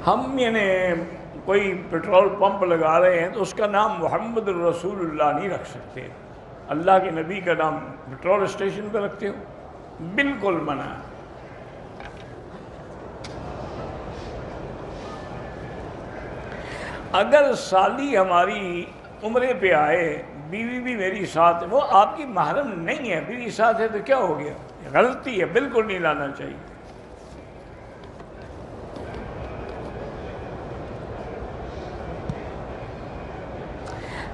ہم یعنی کوئی پیٹرول پمپ لگا رہے ہیں تو اس کا نام محمد الرسول اللہ نہیں رکھ سکتے، اللہ کے نبی کا نام پیٹرول اسٹیشن پہ رکھتے ہو، بالکل منع ہے۔ اگر سالی ہماری عمرے پہ آئے، بیوی بھی میری ساتھ ہے، وہ آپ کی محرم نہیں ہے، بیوی ساتھ ہے تو کیا ہو گیا؟ غلطی ہے، بالکل نہیں لانا چاہیے۔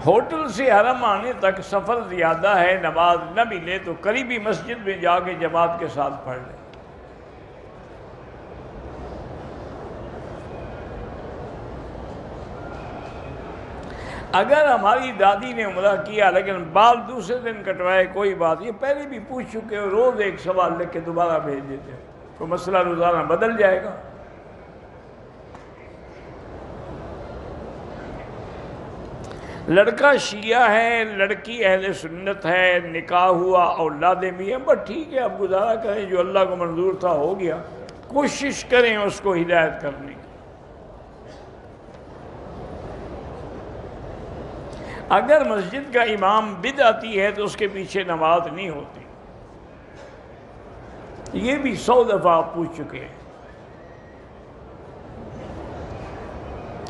ہوٹل سے حرم آنے تک سفر زیادہ ہے، نماز نہ ملے تو قریبی مسجد میں جا کے جماعت کے ساتھ پڑھ لیں۔ اگر ہماری دادی نے عمرہ کیا لیکن بال دوسرے دن کٹوائے، کوئی بات، یہ پہلے بھی پوچھ چکے ہو، روز ایک سوال لکھ کے دوبارہ بھیج دیتے ہو، تو مسئلہ روزانہ بدل جائے گا۔ لڑکا شیعہ ہے، لڑکی اہل سنت ہے، نکاح ہوا، اولادیں بھی ہیں، بس ٹھیک ہے، اب گزارا کریں، جو اللہ کو منظور تھا ہو گیا، کوشش کریں اس کو ہدایت کرنے کی۔ اگر مسجد کا امام بدعتی ہے تو اس کے پیچھے نماز نہیں ہوتی، یہ بھی 100 دفعہ آپ پوچھ چکے ہیں،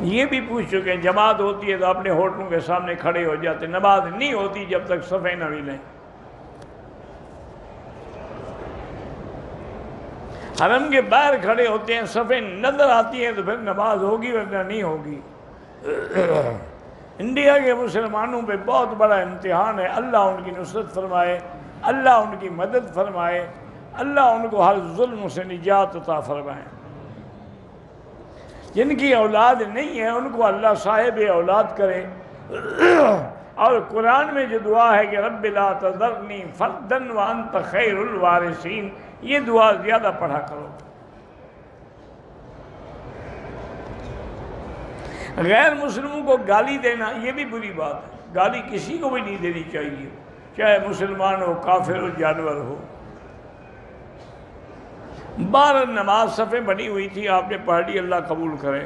یہ بھی پوچھ چکے ہیں۔ جماعت ہوتی ہے تو اپنے ہوٹلوں کے سامنے کھڑے ہو جاتے، نماز نہیں ہوتی جب تک صفیں نہ ملیں۔ حرم کے باہر کھڑے ہوتے ہیں، صفیں نظر آتی ہیں تو پھر نماز ہوگی ورنہ نہیں ہوگی۔ انڈیا کے مسلمانوں پہ بہت بڑا امتحان ہے، اللہ ان کی نصرت فرمائے، اللہ ان کی مدد فرمائے، اللہ ان کو ہر ظلم سے نجات عطا فرمائے۔ جن کی اولاد نہیں ہے ان کو اللہ صاحب اولاد کرے، اور قرآن میں جو دعا ہے کہ رب لا تذرنی فردا وانت خیر الوارثین، یہ دعا زیادہ پڑھا کرو۔ غیر مسلموں کو گالی دینا یہ بھی بری بات ہے، گالی کسی کو بھی نہیں دینی چاہیے، چاہے مسلمان ہو، کافر ہو، جانور ہو۔ 12 نماز صفیں بنی ہوئی تھی، آپ نے پڑھ لی، اللہ قبول کرے۔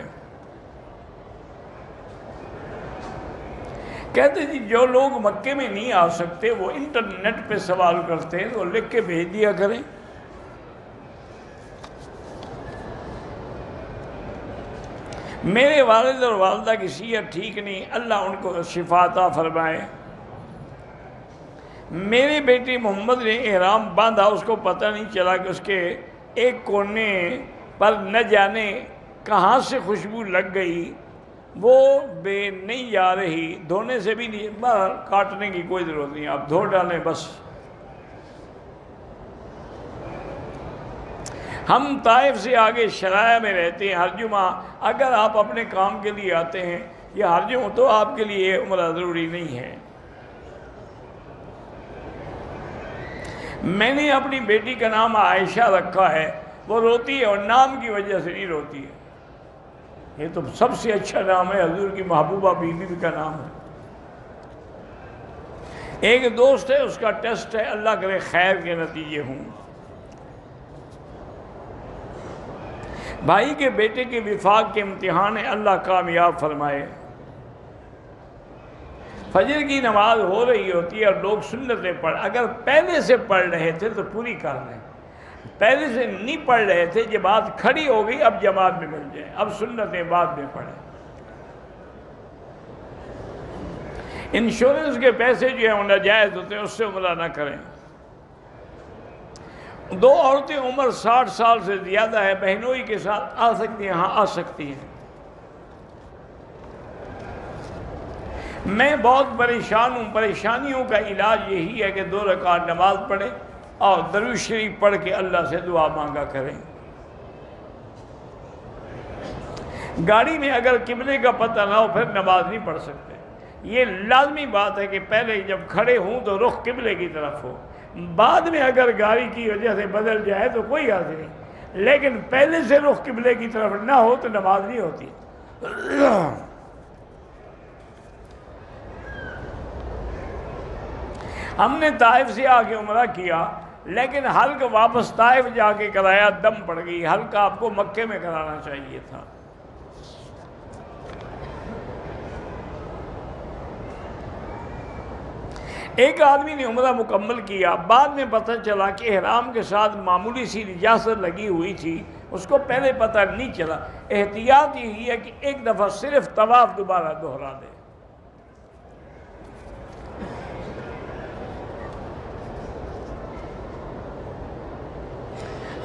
کہتے جی جو لوگ مکے میں نہیں آ سکتے وہ انٹرنیٹ پہ سوال کرتے ہیں تو لکھ کے بھیج دیا کریں۔ میرے والد اور والدہ کی صحت ٹھیک نہیں، اللہ ان کو شفا عطا فرمائے۔ میرے بیٹے محمد نے احرام باندھا، اس کو پتہ نہیں چلا کہ اس کے ایک کونے پر نہ جانے کہاں سے خوشبو لگ گئی، وہ بے نہیں جا رہی، دھونے سے بھی نہیں، باہر کاٹنے کی کوئی ضرورت نہیں، آپ دھو ڈالیں بس۔ ہم طائف سے آگے شرائع میں رہتے ہیں، ہر جمعہ اگر آپ اپنے کام کے لیے آتے ہیں یا ہر جمعہ تو آپ کے لیے عمرہ ضروری نہیں ہے۔ میں نے اپنی بیٹی کا نام عائشہ رکھا ہے، وہ روتی ہے اور نام کی وجہ سے نہیں روتی ہے، یہ تو سب سے اچھا نام ہے، حضور کی محبوبہ بیوی کا نام ہے۔ ایک دوست ہے، اس کا ٹیسٹ ہے، اللہ کرے خیر کے نتیجے ہوں۔ بھائی کے بیٹے کے وفاق کے امتحان ہے، اللہ کامیاب فرمائے۔ فجر کی نماز ہو رہی ہوتی ہے اور لوگ سنتیں پڑھ، اگر پہلے سے پڑھ رہے تھے تو پوری کر لیں، پہلے سے نہیں پڑھ رہے تھے، جماعت کھڑی ہو گئی، اب جماعت میں مل جائیں، اب سنتیں بعد میں پڑھیں۔ انشورنس کے پیسے جو ہیں وہ ناجائز ہوتے ہیں، اس سے عمرہ نہ کریں۔ 2 عورتیں عمر 60 سال سے زیادہ ہے، بہنوئی کے ساتھ آ سکتی ہیں؟ ہاں آ سکتی ہیں۔ میں بہت پریشان ہوں، پریشانیوں کا علاج یہی ہے کہ 2 رکعت نماز پڑھیں اور درود شریف پڑھ کے اللہ سے دعا مانگا کریں۔ گاڑی میں اگر قبلے کا پتہ نہ ہو پھر نماز نہیں پڑھ سکتے، یہ لازمی بات ہے کہ پہلے جب کھڑے ہوں تو رخ قبلے کی طرف ہو، بعد میں اگر گاڑی کی وجہ سے بدل جائے تو کوئی حرج نہیں، لیکن پہلے سے رخ قبلے کی طرف نہ ہو تو نماز نہیں ہوتی۔ ہم نے طائف سے آ کے عمرہ کیا، لیکن حلق واپس طائف جا کے کرایا، دم پڑ گئی، حلق آپ کو مکے میں کرانا چاہیے تھا۔ ایک آدمی نے عمرہ مکمل کیا، بعد میں پتہ چلا کہ احرام کے ساتھ معمولی سی نجاست لگی ہوئی تھی، اس کو پہلے پتہ نہیں چلا۔ احتیاط یہی ہے کہ ایک دفعہ صرف طواف دوبارہ دہرا دے۔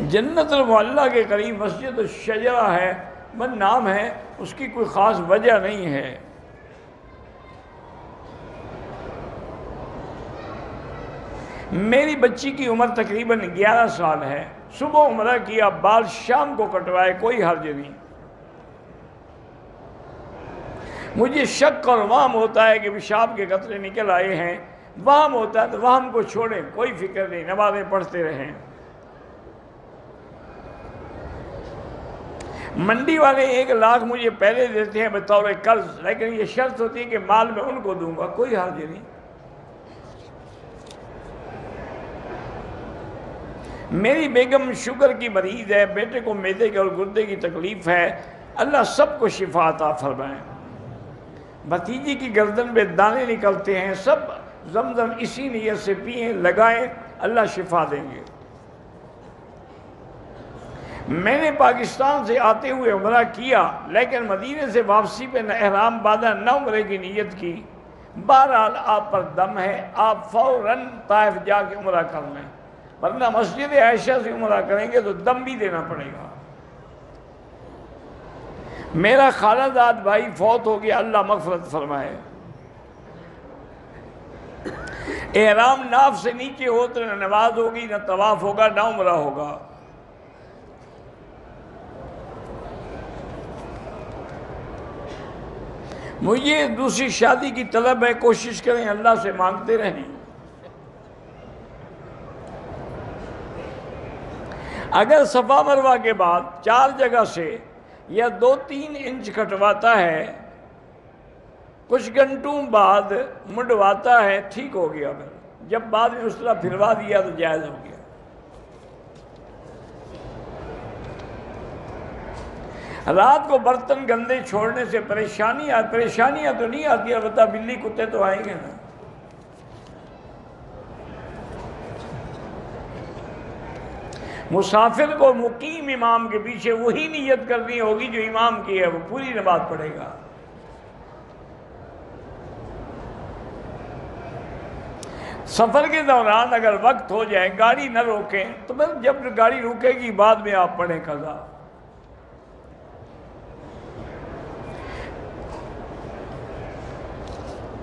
جنت المعلیٰ کے قریب مسجد الشجرہ ہے، من نام ہے، اس کی کوئی خاص وجہ نہیں ہے۔ میری بچی کی عمر تقریباً 11 سال ہے، صبح عمرہ کیا، بال شام کو کٹوائے، کوئی حرج نہیں۔ مجھے شک اور وہم ہوتا ہے کہ پیشاب کے قطرے نکل آئے ہیں، وہم ہوتا ہے تو وہم کو چھوڑیں، کوئی فکر نہیں، نمازیں پڑھتے رہیں۔ منڈی والے 1 لاکھ مجھے پہلے دیتے ہیں بطور قرض، لیکن یہ شرط ہوتی ہے کہ مال میں ان کو دوں گا، کوئی حرج نہیں۔ میری بیگم شوگر کی مریض ہے، بیٹے کو معدے کے اور گردے کی تکلیف ہے، اللہ سب کو شفا عطا فرمائے۔ بھتیجی کی گردن میں دانے نکلتے ہیں، سب زمزم اسی نیت سے پئیں، لگائیں، اللہ شفا دیں گے۔ میں نے پاکستان سے آتے ہوئے عمرہ کیا، لیکن مدینے سے واپسی پہ نہ احرام باندھا نہ عمرے کی نیت کی۔ بہرحال آپ پر دم ہے، آپ فوراً طائف جا کے عمرہ کر لیں، ورنہ مسجد عائشہ سے عمرہ کریں گے تو دم بھی دینا پڑے گا۔ میرا خالہ زاد بھائی فوت ہو گیا، اللہ مغفرت فرمائے۔ احرام ناف سے نیچے ہو تو نہ نماز ہوگی، نہ طواف ہوگا، نہ عمرہ ہوگا۔ مجھے دوسری شادی کی طلب ہے، کوشش کریں، اللہ سے مانگتے رہیں۔ اگر صفا مروہ کے بعد 4 جگہ سے یا 2-3 انچ کٹواتا ہے، کچھ گھنٹوں بعد منڈواتا ہے، ٹھیک ہو گیا۔ پھر جب بعد میں اس طرح پھروا دیا تو جائز ہو گیا۔ رات کو برتن گندے چھوڑنے سے پریشانیاں تو نہیں آتی، البتہ بلی کتے تو آئیں گے نا۔ مسافر کو مقیم امام کے پیچھے وہی نیت کرنی ہوگی جو امام کی ہے، وہ پوری نماز پڑھے گا۔ سفر کے دوران اگر وقت ہو جائے، گاڑی نہ روکیں، تو پھر جب گاڑی رکے گی بعد میں آپ پڑھیں قضا۔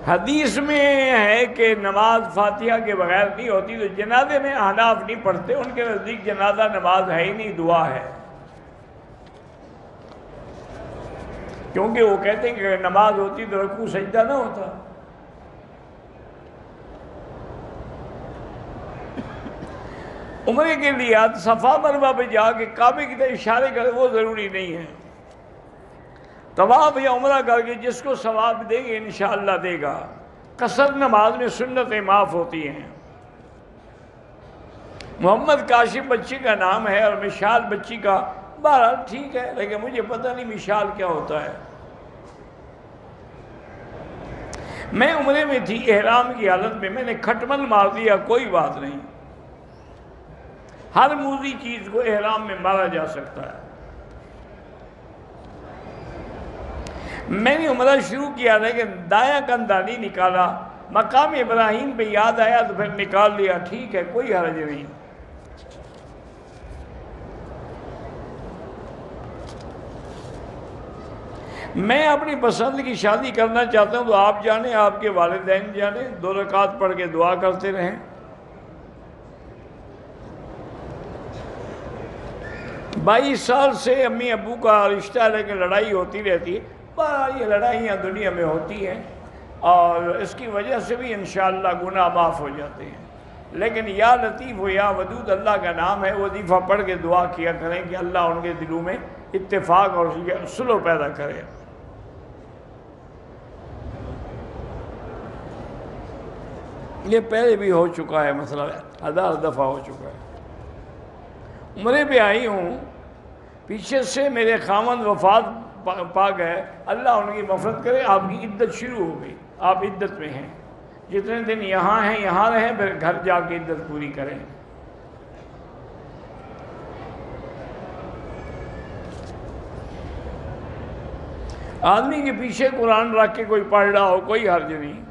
حدیث میں ہے کہ نماز فاتحہ کے بغیر نہیں ہوتی، تو جنازے میں احناف نہیں پڑھتے، ان کے نزدیک جنازہ نماز ہے ہی نہیں، دعا ہے۔ کیونکہ وہ کہتے ہیں کہ اگر نماز ہوتی تو رکوع سجدہ نہ ہوتا۔ عمرے کے لیے صفا مروہ پہ جا کے کعبے کی طرف اشارے کرے، وہ ضروری نہیں ہے۔ طواف یا عمرہ کر کے جس کو ثواب دے گے انشاءاللہ دے گا۔ قصر نماز میں سنتیں معاف ہوتی ہیں۔ محمد کاشف بچی کا نام ہے اور مشال بچی کا، بہرحال ٹھیک ہے، لیکن مجھے پتہ نہیں مشال کیا ہوتا ہے۔ میں عمرے میں تھی، احرام کی حالت میں نے کھٹمل مار دیا، کوئی بات نہیں۔ ہر موذی چیز کو احرام میں مارا جا سکتا ہے۔ میں نے عمرہ شروع کیا لیکن دایاں کندھا نہیں نکالا، مقام ابراہیم پہ یاد آیا تو پھر نکال لیا، ٹھیک ہے، کوئی حرج نہیں۔ میں اپنی پسند کی شادی کرنا چاہتا ہوں تو آپ جانیں، آپ کے والدین جانیں، 2 رکعت پڑھ کے دعا کرتے رہیں۔ 22 سال سے امی ابو کا رشتہ ہے، لیکن لڑائی ہوتی رہتی ہے۔ یہ لڑائیاں دنیا میں ہوتی ہیں اور اس کی وجہ سے بھی انشاءاللہ گناہ معاف ہو جاتے ہیں، لیکن یا لطیف و یا ودود اللہ کا نام ہے، وظیفہ پڑھ کے دعا کیا کریں کہ اللہ ان کے دلوں میں اتفاق اور صلح پیدا کرے۔ یہ پہلے بھی ہو چکا ہے، مسئلہ 1000 دفعہ ہو چکا ہے۔ عمرے پہ آئی ہوں، پیچھے سے میرے خاوند وفات پا گئے، اللہ ان کی مغفرت کرے، آپ کی عدت شروع ہو گئی، آپ عدت میں ہیں، جتنے دن یہاں ہیں یہاں رہیں، پھر گھر جا کے عدت پوری کریں۔ آدمی کے پیچھے قرآن رکھ کے کوئی پڑھ رہا ہو کوئی حرج نہیں۔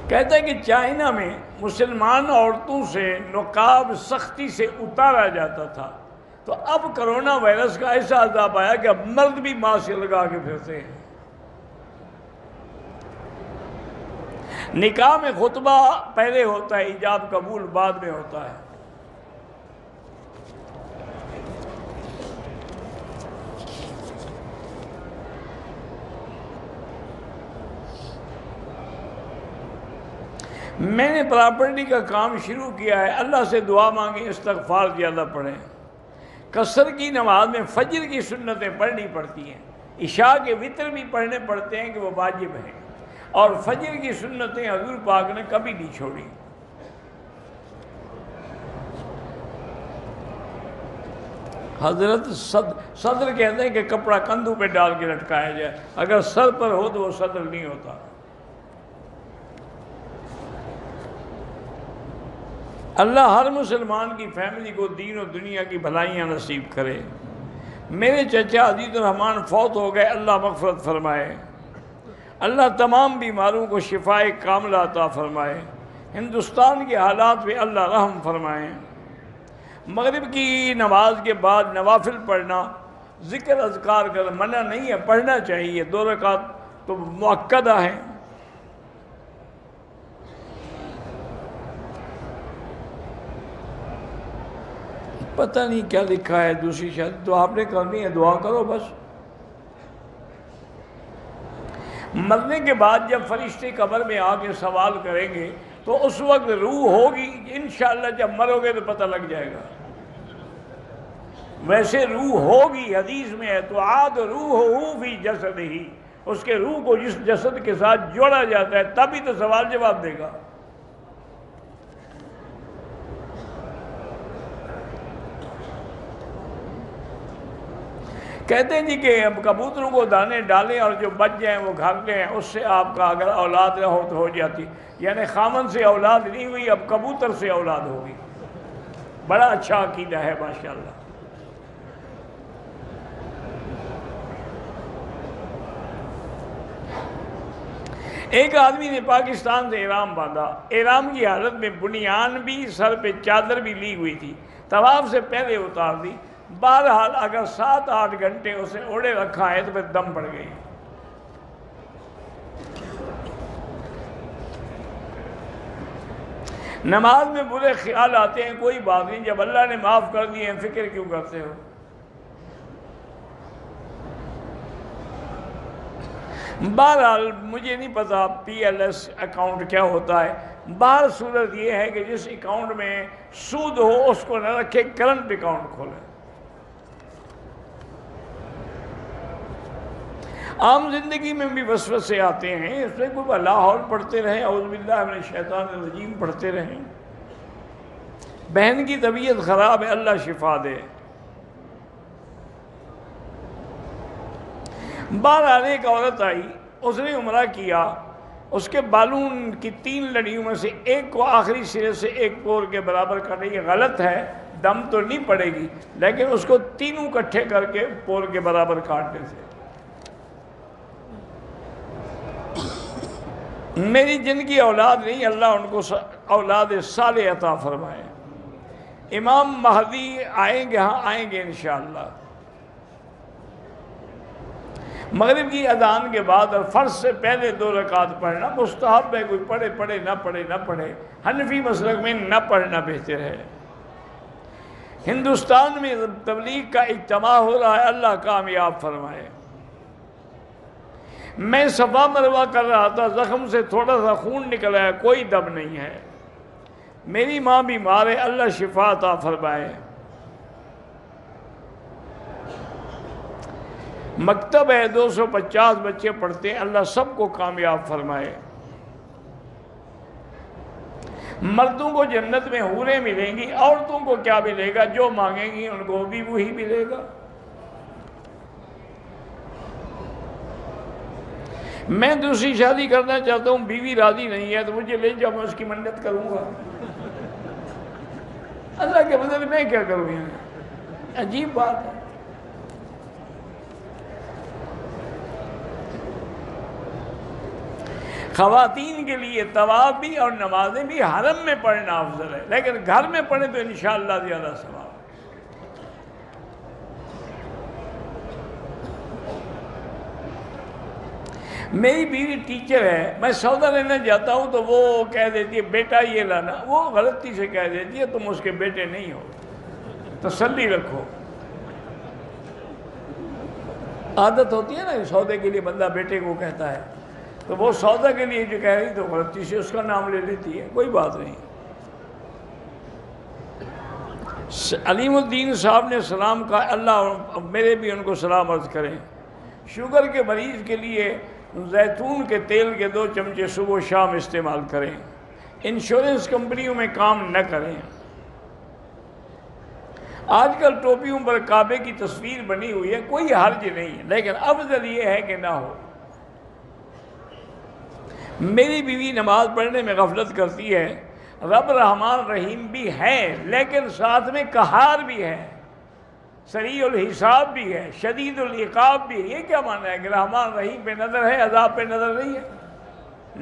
کہتا ہے کہ چائنا میں مسلمان عورتوں سے نقاب سختی سے اتارا جاتا تھا، تو اب کرونا وائرس کا ایسا عذاب آیا کہ اب مرد بھی ماسک لگا کے پھرتے ہیں۔ نکاح میں خطبہ پہلے ہوتا ہے، ایجاب قبول بعد میں ہوتا ہے۔ میں نے پراپرٹی کا کام شروع کیا ہے، اللہ سے دعا مانگیں، استغفار زیادہ پڑھیں۔ قصر کی نماز میں فجر کی سنتیں پڑھنی پڑتی ہیں، عشاء کے وتر بھی پڑھنے پڑتے ہیں کہ وہ واجب ہیں، اور فجر کی سنتیں حضور پاک نے کبھی نہیں چھوڑی۔ حضرت صدر کہتے ہیں کہ کپڑا کندھوں پہ ڈال کے لٹکایا جائے، اگر سر پر ہو تو وہ صدر نہیں ہوتا۔ اللہ ہر مسلمان کی فیملی کو دین و دنیا کی بھلائیاں نصیب کرے۔ میرے چچا عزیز الرحمان فوت ہو گئے، اللہ مغفرت فرمائے۔ اللہ تمام بیماروں کو شفائے کاملہ عطا فرمائے۔ ہندوستان کے حالات پہ اللہ رحم فرمائے۔ مغرب کی نماز کے بعد نوافل پڑھنا، ذکر اذکار کر منع نہیں ہے، پڑھنا چاہیے، 2 رکعت تو مؤکدہ ہیں۔ پتہ نہیں کیا لکھا ہے دوسری شاید، تو آپ نے کرنی ہے، دعا کرو بس۔ مرنے کے بعد جب فرشتے قبر میں آ کے سوال کریں گے تو اس وقت روح ہوگی، انشاءاللہ جب مرو گے تو پتہ لگ جائے گا۔ ویسے روح ہوگی، حدیث میں ہے تو عاد روح فی جسد ہی، اس کے روح کو جس جسد کے ساتھ جوڑا جاتا ہے تبھی تو سوال جواب دے گا۔ کہتے ہیں جی کہ اب کبوتروں کو دانے ڈالیں اور جو بچ جائیں وہ گھر لیں، اس سے آپ کا اگر اولاد نہ ہو تو ہو جاتی، یعنی خامن سے اولاد نہیں ہوئی، اب کبوتر سے اولاد ہوگی۔ بڑا اچھا عقیدہ ہے ماشاءاللہ۔ ایک آدمی نے پاکستان سے احرام باندھا، احرام کی حالت میں بنیان بھی، سر پہ چادر بھی لی ہوئی تھی، طواف سے پہلے اتار دی۔ بہرحال اگر 7-8 گھنٹے اسے اوڑے رکھا ہے تو پھر دم پڑ گئی۔ نماز میں برے خیال آتے ہیں، کوئی بات نہیں، جب اللہ نے معاف کر دیے ہیں فکر کیوں کرتے ہو؟ بہرحال مجھے نہیں پتا پی ایل ایس اکاؤنٹ کیا ہوتا ہے، بہر صورت یہ ہے کہ جس اکاؤنٹ میں سود ہو اس کو نہ رکھے، کرنٹ اکاؤنٹ کھولے۔ عام زندگی میں بھی وسوسے آتے ہیں، اس میں کوئی اللہ حول پڑھتے رہیں، اعوذ باللہ من الشیطان الرجیم پڑھتے رہیں۔ بہن کی طبیعت خراب ہے، اللہ شفا دے۔ بہرحال ایک عورت آئی، اس نے عمرہ کیا، اس کے بالوں کی 3 لڑیوں میں سے ایک کو آخری سرے سے ایک پور کے برابر کرنے، یہ غلط ہے، دم تو نہیں پڑے گی، لیکن اس کو تینوں اکٹھے کر کے پور کے برابر کاٹنے سے۔ میری جن کی اولاد نہیں، اللہ ان کو اولاد صالح عطا فرمائے۔ امام مہدی آئیں گے، ہاں آئیں گے انشاءاللہ۔ مغرب کی اذان کے بعد اور فرض سے پہلے 2 رکعت پڑھنا مستحب ہے، کوئی پڑھے پڑھے نہ پڑھے نہ پڑھے، حنفی مسلک میں نہ پڑھنا بہتر ہے۔ ہندوستان میں تبلیغ کا اجتماع ہو رہا ہے، اللہ کامیاب فرمائے۔ میں صفا مروہ کر رہا تھا، زخم سے تھوڑا سا خون نکل آیا، کوئی دم نہیں ہے۔ میری ماں بیمار ہے، اللہ شفا عطا فرمائے۔ مکتب ہے، 250 بچے پڑھتے ہیں، اللہ سب کو کامیاب فرمائے۔ مردوں کو جنت میں حوریں ملیں گی، عورتوں کو کیا ملے گا؟ جو مانگیں گی ان کو بھی وہی ملے گا۔ میں دوسری شادی کرنا چاہتا ہوں، بیوی راضی نہیں ہے، تو مجھے لے جاؤ، میں اس کی منت کروں گا۔ اللہ کے بدلے میں کیا کروں یہاں؟ عجیب بات ہے۔ خواتین کے لیے طواف بھی اور نمازیں بھی حرم میں پڑھنا افضل ہے، لیکن گھر میں پڑھیں تو انشاءاللہ زیادہ ثواب۔ میری بیوی ٹیچر ہے، میں سودا لینے جاتا ہوں تو وہ کہہ دیتی ہے بیٹا یہ لانا، وہ غلطی سے کہہ دیتی ہے تم اس کے بیٹے نہیں ہو، تسلی رکھو۔ عادت ہوتی ہے نا سودے کے لیے بندہ بیٹے کو کہتا ہے، تو وہ سودا کے لیے جو کہہ رہی تو غلطی سے اس کا نام لے لیتی ہے، کوئی بات نہیں۔ علیم الدین صاحب نے سلام کہا، اللہ میرے بھی ان کو سلام عرض کریں۔ شوگر کے مریض کے لیے زیتون کے تیل کے 2 چمچے صبح و شام استعمال کریں۔ انشورنس کمپنیوں میں کام نہ کریں۔ آج کل ٹوپیوں پر کعبے کی تصویر بنی ہوئی ہے، کوئی حرج نہیں ہے، لیکن افضل یہ ہے کہ نہ ہو۔ میری بیوی نماز پڑھنے میں غفلت کرتی ہے۔ رب رحمان رحیم بھی ہے، لیکن ساتھ میں قہار بھی ہے، سریع الحساب بھی ہے، شدید العقاب بھی ہے۔ یہ کیا معنی ہے کہ رحمان رحیم پہ نظر ہے، عذاب پہ نظر نہیں ہے؟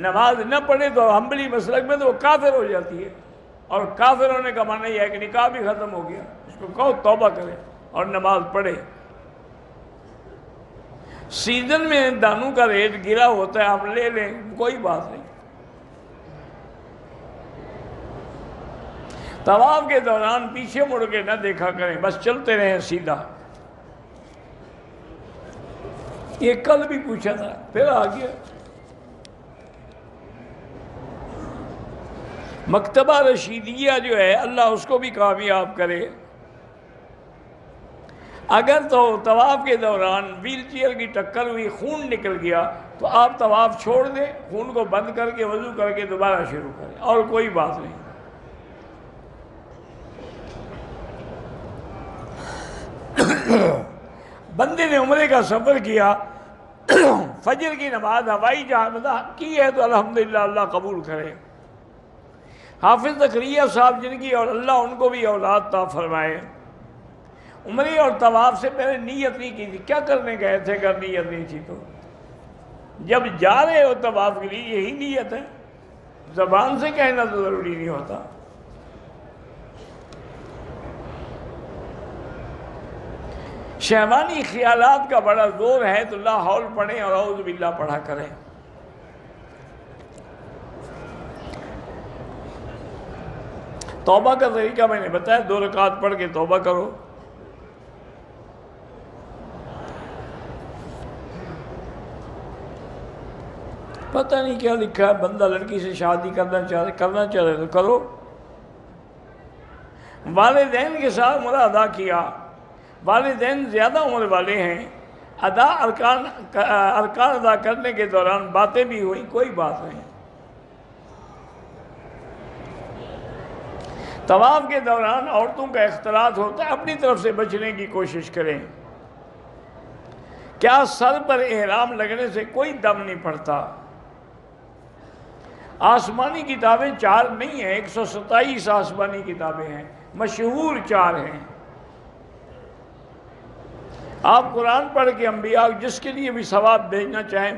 نماز نہ پڑھے تو حنبلی مسلک میں تو وہ کافر ہو جاتی ہے، اور کافر ہونے کا معنی یہ ہے کہ نکاح بھی ختم ہو گیا۔ اس کو کہو توبہ کرے اور نماز پڑھے۔ سیزن میں دانوں کا ریٹ گرا ہوتا ہے، ہم لے لیں، کوئی بات نہیں۔ طواف کے دوران پیچھے مڑ کے نہ دیکھا کریں، بس چلتے رہیں سیدھا۔ یہ کل بھی پوچھا تھا، پھر آ گیا۔ مکتبہ رشیدیہ جو ہے اللہ اس کو بھی کامیاب کرے۔ اگر تو طواف کے دوران ویل چیئر کی ٹکر ہوئی، خون نکل گیا، تو آپ طواف چھوڑ دیں، خون کو بند کر کے وضو کر کے دوبارہ شروع کریں، اور کوئی بات نہیں۔ بندے نے عمرے کا سفر کیا، فجر کی نماز ہوائی جہاز کی ہے تو الحمدللہ اللہ قبول کرے۔ حافظ زکریا صاحب جن کی اور اللہ ان کو بھی اولاد عطا فرمائے، عمرے اور طواف سے پہلے نیت نہیں کی تھی، کیا کرنے گئے تھے اگر نیت نہیں تھی تو؟ جب جا رہے ہو طواف کے لیے یہی نیت ہے، زبان سے کہنا تو ضروری نہیں ہوتا۔ شہوانی خیالات کا بڑا زور ہے تو لا حول پڑھیں اور اعوذ باللہ پڑھا کریں۔ توبہ کا طریقہ میں نے بتایا، 2 رکعت پڑھ کے توبہ کرو۔ پتہ نہیں کیا لکھا ہے، بندہ لڑکی سے شادی کرنا چاہ رہے تو کرو۔ والدین کے ساتھ عمرہ ادا کیا، والدین زیادہ عمر والے ہیں، ارکان ادا کرنے کے دوران باتیں بھی ہوئیں، کوئی بات نہیں۔ طواف کے دوران عورتوں کا اختلاط ہوتا ہے، اپنی طرف سے بچنے کی کوشش کریں۔ کیا سر پر احرام لگنے سے کوئی دم نہیں پڑتا؟ آسمانی کتابیں 4 نہیں ہیں، 127 آسمانی کتابیں ہیں، مشہور 4 ہیں۔ آپ قرآن پڑھ کے انبیاء جس کے لیے بھی ثواب بھیجنا چاہیں،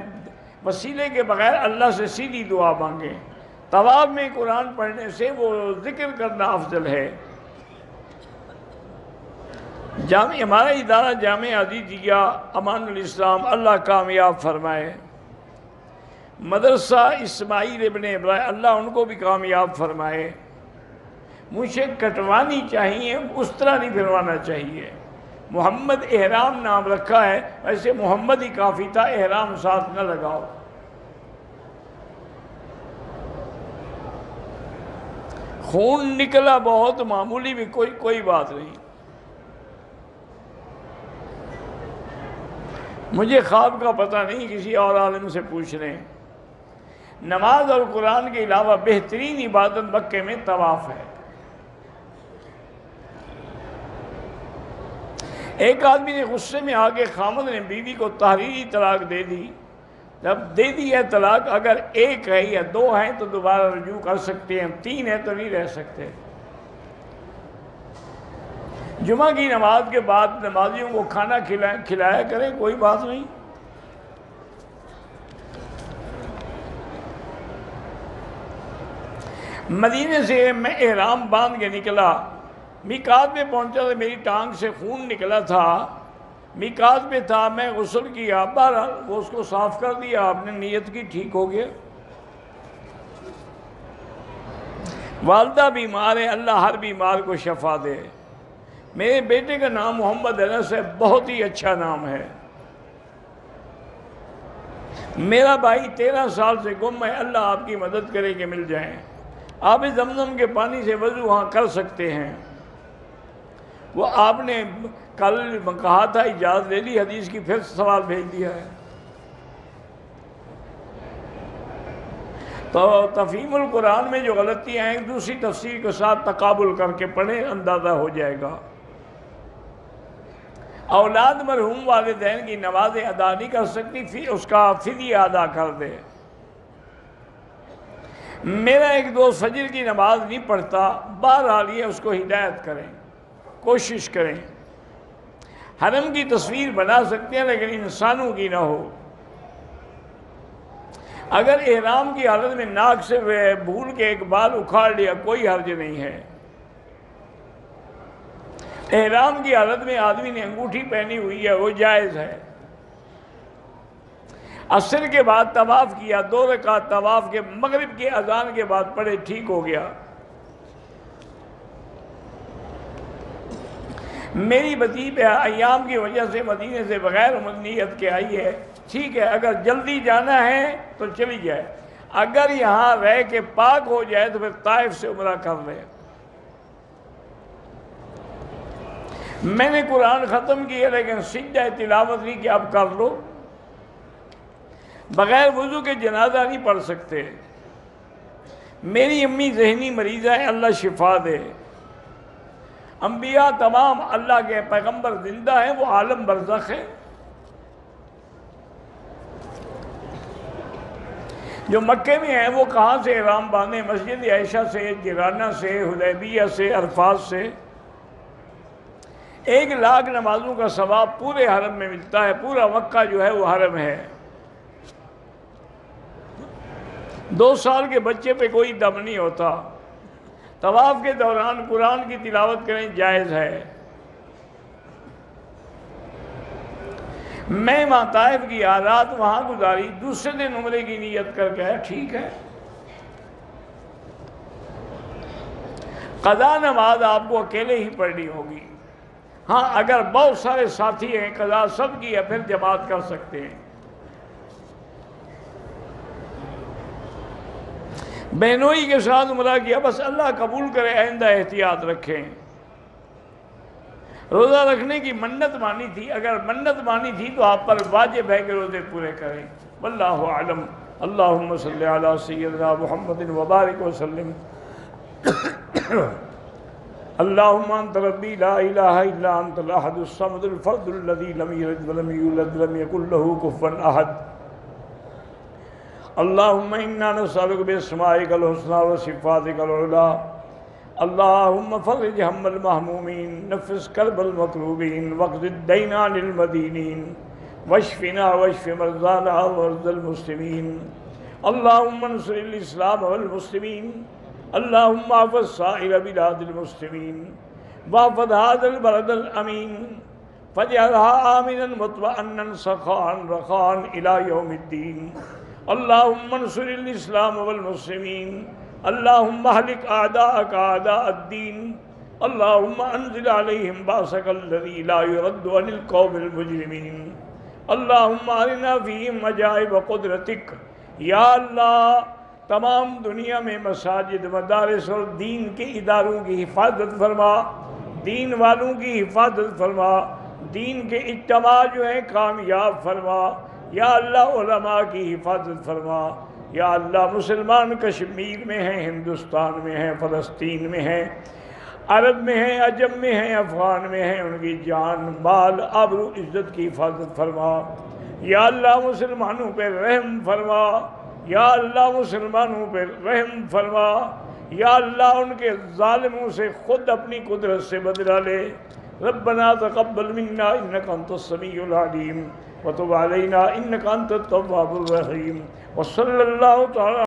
وسیلے کے بغیر اللہ سے سیدھی دعا مانگیں۔ طواف میں قرآن پڑھنے سے وہ ذکر کرنا افضل ہے۔ ہمارا ادارہ جامعہ عزیزیہ امان الاسلام اللہ کامیاب فرمائے، مدرسہ اسماعیل ابن ابراہیم اللہ ان کو بھی کامیاب فرمائے۔ مجھے کٹوانی چاہیے، اس طرح نہیں پھروانا چاہیے۔ محمد احرام نام رکھا ہے، ویسے محمد ہی کافی تھا، احرام ساتھ نہ لگاؤ۔ خون نکلا بہت معمولی بھی کوئی بات نہیں۔ مجھے خواب کا پتہ نہیں، کسی اور عالم سے پوچھ رہے ہیں۔ نماز اور قرآن کے علاوہ بہترین عبادت مکے میں طواف ہے۔ ایک آدمی نے غصے میں آ کے خامد نے بیوی کو تحریری طلاق دے دی، جب دے دی ہے طلاق، اگر ایک ہے یا دو ہیں تو دوبارہ رجوع کر سکتے ہیں، تین ہے تو نہیں رہ سکتے۔ جمعہ کی نماز کے بعد نمازیوں کو کھانا کھلایا کریں، کوئی بات نہیں۔ مدینے سے میں احرام باندھ کے نکلا، میقات پہ پہنچا تو میری ٹانگ سے خون نکلا تھا، میقات پہ تھا، میں غسل کیا، بہرحال وہ اس کو صاف کر دیا، آپ نے نیت کی، ٹھیک ہو گیا۔ والدہ بیمار ہے، اللہ ہر بیمار کو شفا دے۔ میرے بیٹے کا نام محمد انس ہے، بہت ہی اچھا نام ہے۔ میرا بھائی 13 سال سے گم ہے، اللہ آپ کی مدد کرے کہ مل جائیں۔ آپ زمزم کے پانی سے وضو وہاں کر سکتے ہیں۔ وہ آپ نے کل کہا تھا، اجازت لے لی، حدیث کی پھر سوال بھیج دیا ہے۔ تو تفہیم القرآن میں جو غلطیاں ہیں دوسری تفسیر کے ساتھ تقابل کر کے پڑھیں، اندازہ ہو جائے گا۔ اولاد مرحوم والدین کی نمازیں ادا نہیں کر سکتی، اس کا فدیہ ادا کر دے۔ میرا ایک دوست فجر کی نماز نہیں پڑھتا، بہرحال یہ اس کو ہدایت کریں، کوشش کریں۔ حرم کی تصویر بنا سکتے ہیں لیکن انسانوں کی نہ ہو۔ اگر احرام کی حالت میں ناک سے بھول کے ایک بال اکھاڑ لیا، کوئی حرج نہیں ہے۔ احرام کی حالت میں آدمی نے انگوٹھی پہنی ہوئی ہے، وہ جائز ہے۔ عصر کے بعد طواف کیا، 2 رکعت طواف کے، مغرب کی اذان کے بعد پڑھے، ٹھیک ہو گیا۔ میری بھتیجی ایام کی وجہ سے مدینے سے بغیر نیت کے آئی ہے، ٹھیک ہے، اگر جلدی جانا ہے تو چلی جائے، اگر یہاں رہ کے پاک ہو جائے تو پھر طائف سے عمرہ کر لے۔ میں نے قرآن ختم کیا لیکن سجدہ تلاوت نہیں کہ اب کر لو۔ بغیر وضو کے جنازہ نہیں پڑھ سکتے۔ میری امی ذہنی مریضہ ہے، اللہ شفا دے۔ انبیاء تمام اللہ کے پیغمبر زندہ ہیں، وہ عالم برزخ ہے۔ جو مکے میں ہیں وہ کہاں سے احرام باندھیں؟ مسجد عائشہ سے، جیرانہ سے، حدیبیہ سے، عرفات سے۔ 1,00,000 نمازوں کا ثواب پورے حرم میں ملتا ہے، پورا مکہ جو ہے وہ حرم ہے۔ 2 سال کے بچے پہ کوئی دم نہیں ہوتا۔ طواف کے دوران قرآن کی تلاوت کریں، جائز ہے۔ میں وہاں طائف کی رات وہاں گزاری، دوسرے دن عمرے کی نیت کر کے، ٹھیک ہے۔ قضا نماز آپ کو اکیلے ہی پڑھنی ہوگی۔ ہاں اگر بہت سارے ساتھی ہیں، قضا سب کی ہے، پھر جماعت کر سکتے ہیں۔ بہنوئی کے ساتھ عمرہ کیا، بس اللہ قبول کرے، آئندہ احتیاط رکھیں۔ روزہ رکھنے کی منت مانی تھی، اگر منت مانی تھی تو آپ پر واجب ہے کہ روزے پورے کریں۔ واللہ اعلم۔ اللہم صلی علی سیدنا محمد وبارک وسلم۔ اللہم انت ربی لا الہ الا انت الاحد الصمد الفرد الذی لم یلد ولم یولد ولم یکن لہ کفوا احد۔ اللہم انا نسألک باسمائک الحسنی وصفاتک العلی۔ اللہم فرج ہم المہمومین، نفس کرب المکروبین، واقض الدین عن المدینین، واشفنا واشف مرضانا ومرضی المسلمین۔ اللہم انصر الاسلام والمسلمین، اللہم احفظ سائر بلاد المسلمین، واحفظ هذا البلد الامین، فاجعلها آمنا مطمئنا سخاء رخاء الى یوم الدین۔ اللہم انصر الاسلام والمسلمین، اللہم اہلک اعداءک اعداء الدین، اللہم انزل علیہم باسک الذی لا یرد عن القوم المجرمین، اللہم ارنا فیہم عجائب قدرتک۔ یا اللہ تمام دنیا میں مساجد، مدارس اور دین کے اداروں کی حفاظت فرما، دین والوں کی حفاظت فرما، دین کے اجتماع جو ہیں کامیاب فرما۔ یا اللہ علماء کی حفاظت فرما۔ یا اللہ مسلمان کشمیر میں ہیں، ہندوستان میں ہیں، فلسطین میں ہیں، عرب میں ہیں، عجم میں ہیں، افغان میں ہیں، ان کی جان، مال، آبرو، عزت کی حفاظت فرما۔ یا اللہ مسلمانوں پہ رحم فرما، یا اللہ مسلمانوں پہ رحم فرما، یا اللہ ان کے ظالموں سے خود اپنی قدرت سے بدلہ لے۔ ربنا تقبل منا انک انت السمیع العلیم وتب علینا انک انت التواب الرحیم، وصلی اللہ تعالی